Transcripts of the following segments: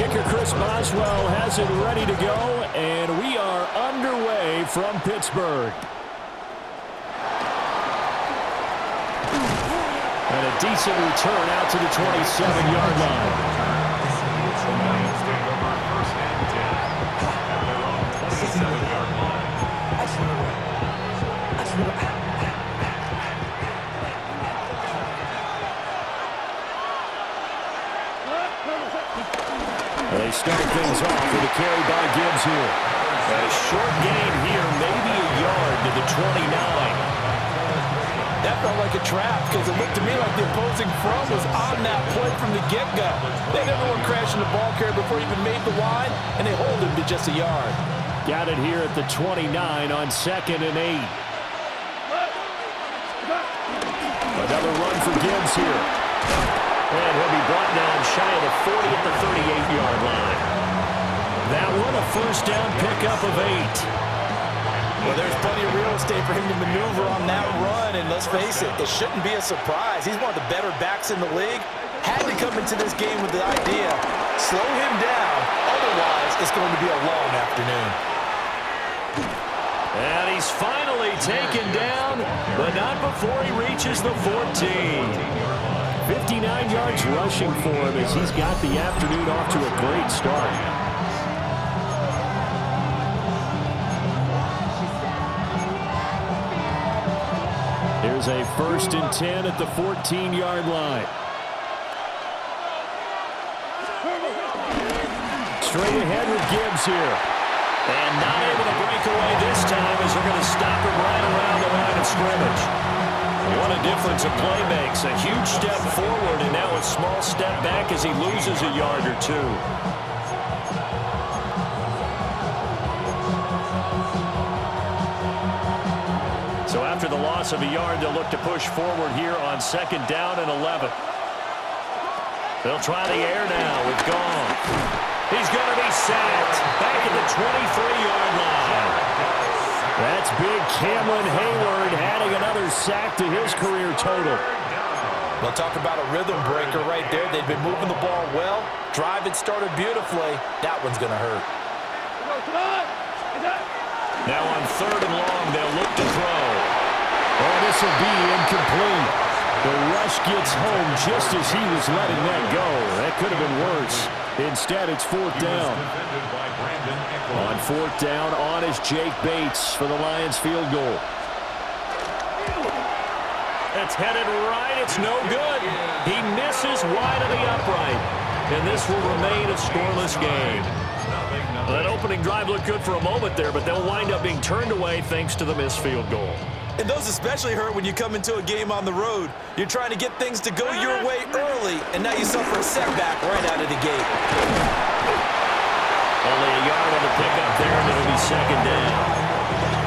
Kicker Chris Boswell has it ready to go, and we are underway from Pittsburgh. And a decent return out to the 27-yard line. They start things off with a carry by Gibbs here. A short gain here, maybe a yard to the 29. That felt like a trap because it looked to me like the opposing front was on that play from the get-go. They had everyone crashing the ball carrier before he even made the line, and they hold him to just a yard. Got it here at the 29 on 2nd and 8. Another run for Gibbs here. And he'll be brought down shy of the 40 at the 38-yard line. That one a first down pickup of 8. Well, there's plenty of real estate for him to maneuver on that run, and let's face it, it shouldn't be a surprise. He's one of the better backs in the league. Had to come into this game with the idea, slow him down, otherwise it's going to be a long afternoon. And he's finally taken down, but not before he reaches the 14. 59 yards rushing for him as he's got the afternoon off to a great start. Here's a 1st and 10 at the 14-yard line. Straight ahead with Gibbs here. And not able to break away this time as they're going to stop him right around the line of scrimmage. What a difference a play makes. A huge step forward and now a small step back as he loses a yard or two. So after the loss of a yard, they'll look to push forward here on 2nd down and 11. They'll try the air now with Goff. He's going to be sacked back at the 23-yard line. That's big Cameron Hayward adding another sack to his career total. Well, talk about a rhythm breaker right there. They've been moving the ball well. Drive had started beautifully. That one's going to hurt. Now on 3rd and long, they'll look to throw. Oh, this will be incomplete. The rush gets home just as he was letting that go. That could have been worse. Instead, it's 4th down. On 4th down, on is Jake Bates for the Lions field goal. It's headed right. It's no good. He misses wide of the upright. And this will remain a scoreless game. That opening drive looked good for a moment there, but they'll wind up being turned away thanks to the missed field goal. And those especially hurt when you come into a game on the road. You're trying to get things to go your way early, and now you suffer a setback right out of the gate. Only a yard on the pickup there, and it'll be 2nd down.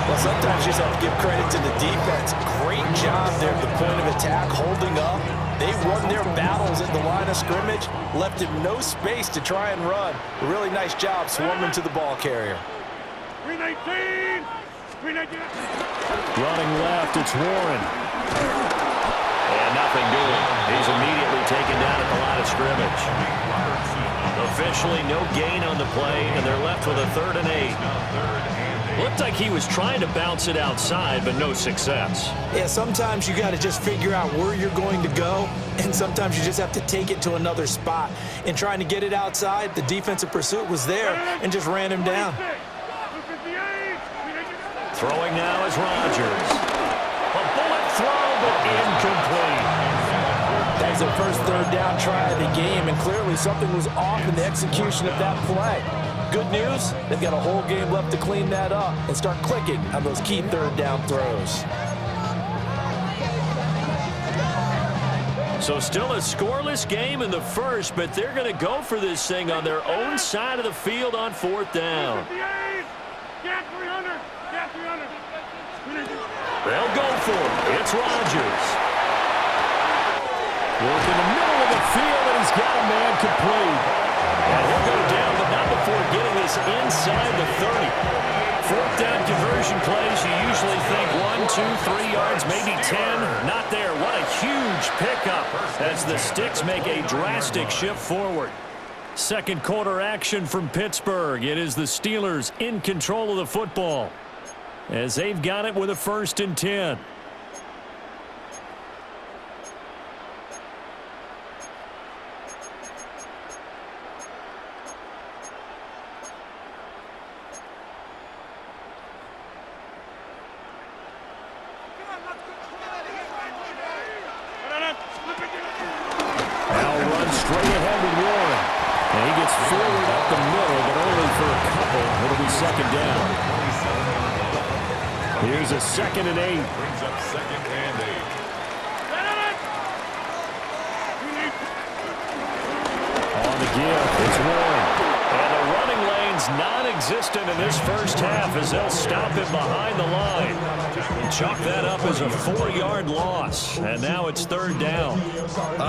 Well, sometimes you just have to give credit to the defense. Great job there at the point of attack, holding up. They won their battles at the line of scrimmage, left him no space to try and run. A really nice job swarming to the ball carrier. 319! 319! Running left, it's Warren. And nothing doing. He's immediately taken down at the line of scrimmage. Officially no gain on the play, and they're left with a 3rd and 8. Looked like he was trying to bounce it outside, but no success. Yeah, sometimes you got to just figure out where you're going to go, and sometimes you just have to take it to another spot. In trying to get it outside, the defensive pursuit was there and just ran him down. Throwing now is Rodgers. A bullet throw, but incomplete. That was their first 3rd down try of the game, and clearly something was off in the execution of that play. Good news, they've got a whole game left to clean that up and start clicking on those key 3rd down throws. So still a scoreless game in the first, but they're going to go for this thing on their own side of the field on 4th down. They'll go for it. It's Rodgers. Work in the middle of the field, and he's got a man complete. And he'll go down, but not before getting this inside the 30. 4th down conversion plays, you usually think 1, 2, 3 yards, maybe 10. Not there. What a huge pickup as the Sticks make a drastic shift forward. Second quarter action from Pittsburgh. It is the Steelers in control of the football as they've got it with a 1st and 10. Straight ahead with Warren. And he gets forward up the middle, but only for a couple. It'll be 2nd down. Here's a 2nd and 8. Brings up 2nd and 8. On the give, it's Warren. And the running lane's non-existent in this first half as they'll stop him behind the line. Chalk that up as a 4-yard loss. And now it's 3rd down.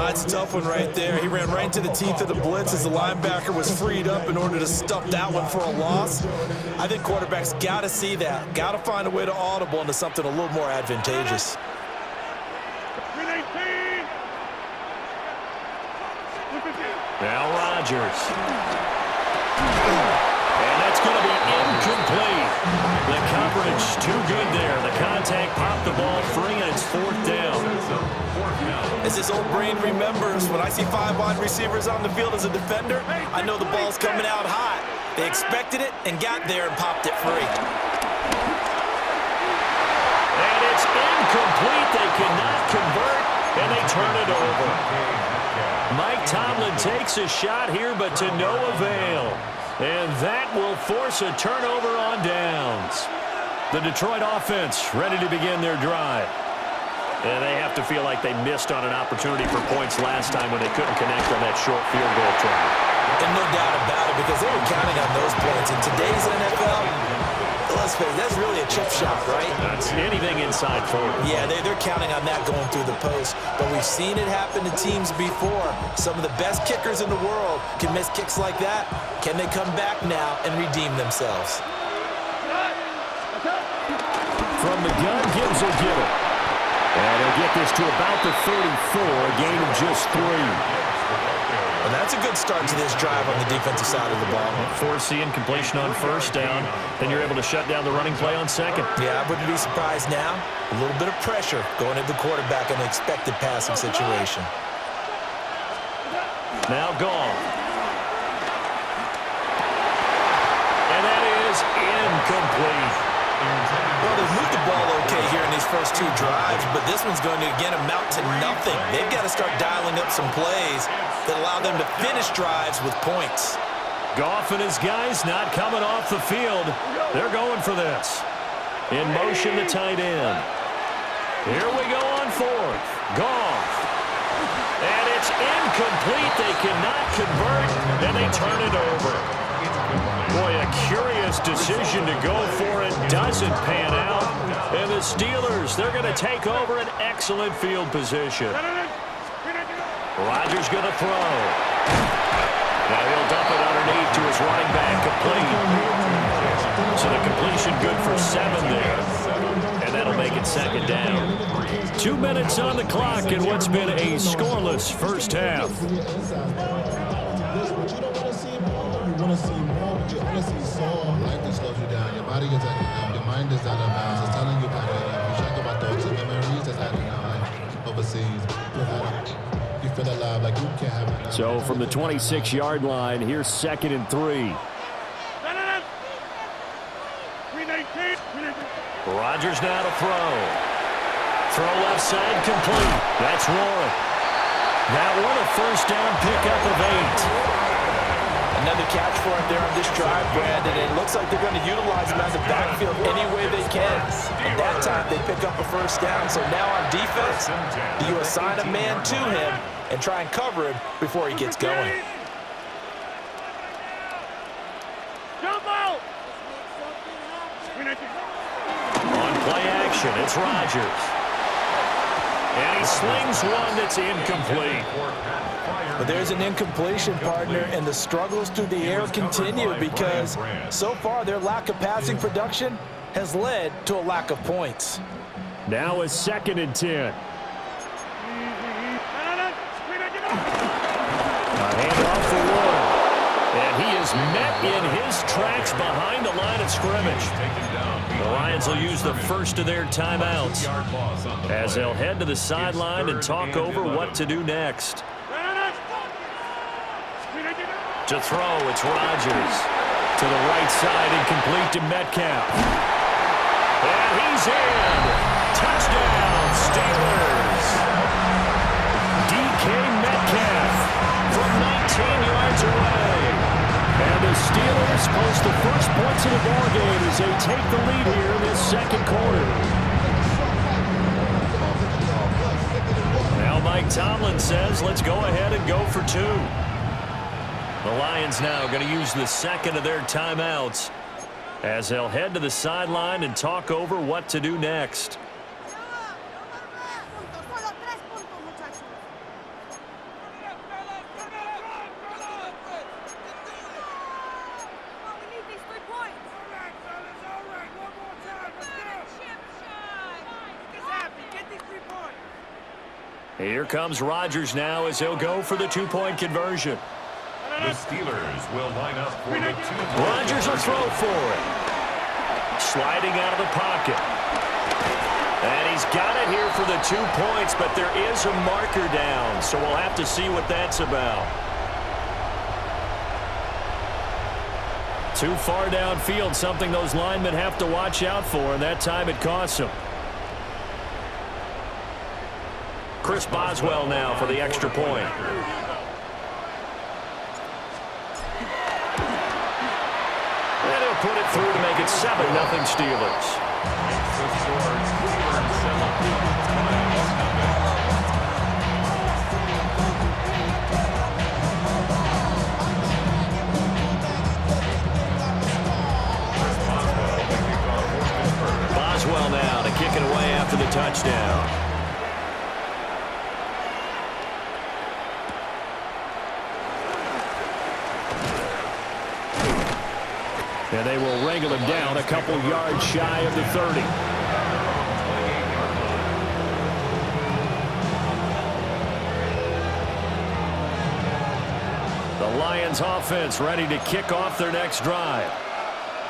It's a tough one right there. He ran right into the teeth of the blitz as the linebacker was freed up in order to stuff that one for a loss. I think quarterbacks got to see that. Got to find a way to audible into something a little more advantageous. Now Rodgers. And that's going to be incomplete. The coverage too good there. The contact popped the ball free, and it's 4th down. As his old brain remembers, when I see 5 wide receivers on the field as a defender, I know the ball's coming out hot. They expected it and got there and popped it free. And it's incomplete. They cannot convert, and they turn it over. Mike Tomlin takes a shot here, but to no avail. And that will force a turnover on downs. The Detroit offense ready to begin their drive. And they have to feel like they missed on an opportunity for points last time when they couldn't connect on that short field goal try. And no doubt about it, because they were counting on those points. In today's NFL, let's face it, that's really a chip shot, right? That's anything inside 40. Yeah, they're counting on that going through the post. But we've seen it happen to teams before. Some of the best kickers in the world can miss kicks like that. Can they come back now and redeem themselves? From the gun, Gibbs will get it. And they'll get this to about the 34, a gain of just 3. And that's a good start to this drive on the defensive side of the ball. Forcing completion on 1st down. Then you're able to shut down the running play on 2nd. Yeah, I wouldn't be surprised now. A little bit of pressure going at the quarterback in an expected passing situation. Now Goff. And that is incomplete. Well, they've moved the ball okay here in these first 2 drives, but this one's going to, again, amount to nothing. They've got to start dialing up some plays that allow them to finish drives with points. Goff and his guys not coming off the field. They're going for this. In motion, the tight end. Here we go on 4th. Goff. And it's incomplete. They cannot convert, and they turn it over. Boy, a curious decision to go for it. Doesn't pan out. And the Steelers, they're going to take over an excellent field position. Rodgers going to throw. Now he'll dump it underneath to his running back, complete. So the completion good for 7 there. And that'll make it 2nd down. 2 minutes on the clock in what's been a scoreless first half. You want to see more, but you honestly saw life that slows you down. Your body is acting up. Your mind is out of bounds. It's telling you back it up. You check about thoughts and memories that's adding up. Overseas, you feel alive like you can't have it. So from the 26-yard line, here's 2nd and 3. Rodgers now to throw. Throw left side, complete. That's Warren. That one a 1st down pickup of 8. Another catch for him there on this drive, Brandon. It looks like they're going to utilize him out the backfield any way they can. And that time they pick up a 1st down. So now on defense, you assign a man to him and try and cover him before he gets going. On play action, it's Rodgers. And he slings one that's incomplete. But there's an incompletion, partner, and the struggles through the air continue because so far their lack of passing production has led to a lack of points. Now it's 2nd and 10. A handoff for Warren. And he is met in his tracks behind the line of scrimmage. The Lions will use the first of their timeouts as they'll head to the sideline and talk over what to do next. To throw, it's Rodgers. To the right side, incomplete to Metcalf. And he's in. Touchdown, Steelers. DK Metcalf from 19 yards away. And the Steelers post the first points of the ballgame as they take the lead here in this second quarter. Now Mike Tomlin says, let's go ahead and go for two. The Lions now going to use the second of their timeouts as they'll head to the sideline and talk over what to do next. Here comes Rodgers now as he'll go for the two-point conversion. The Steelers will line up for the two-point. Rodgers will throw for it. Sliding out of the pocket. And he's got it here for the 2 points, but there is a marker down, so we'll have to see what that's about. Too far downfield, something those linemen have to watch out for, and that time it costs them. Chris Boswell now for the extra point. And he'll put it through to make it 7-0 Steelers. Boswell now to kick it away after the touchdown. And they will wrangle him down a couple yards shy of the 30. The Lions offense ready to kick off their next drive.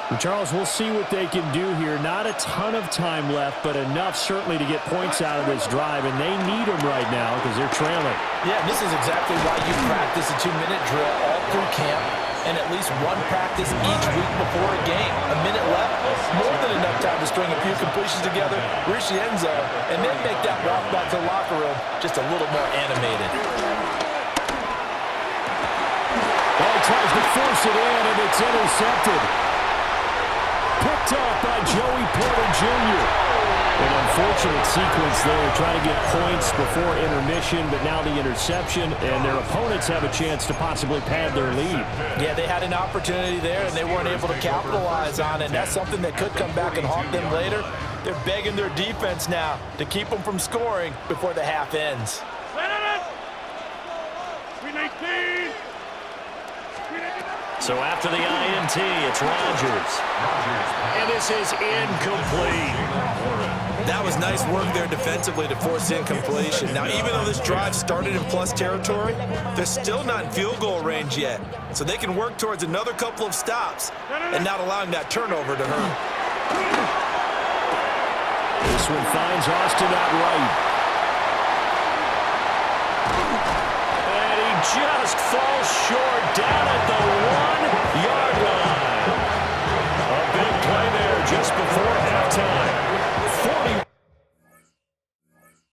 And Charles, we'll see what they can do here. Not a ton of time left, but enough certainly to get points out of this drive, and they need them right now because they're trailing. Yeah, this is exactly why you practice a 2-minute drill all through camp and at least one practice each week before a game. A minute left, more than enough time to string a few completions together, reach the end zone, and then make that walk back to the locker room just a little more animated. Ball tries to force it in, and it's intercepted. Picked up by Joey Porter Jr. An unfortunate sequence there, trying to get points before intermission, but now the interception, and their opponents have a chance to possibly pad their lead. Yeah, they had an opportunity there, and they weren't able to capitalize on it. And that's something that could come back and haunt them later. They're begging their defense now to keep them from scoring before the half ends. So after the INT, it's Rodgers. And this is incomplete. That was nice work there defensively to force incompletion. Now, even though this drive started in plus territory, they're still not in field goal range yet. So they can work towards another couple of stops and not allowing that turnover to hurt. This one finds Austin out right. And he just falls short down at the 1.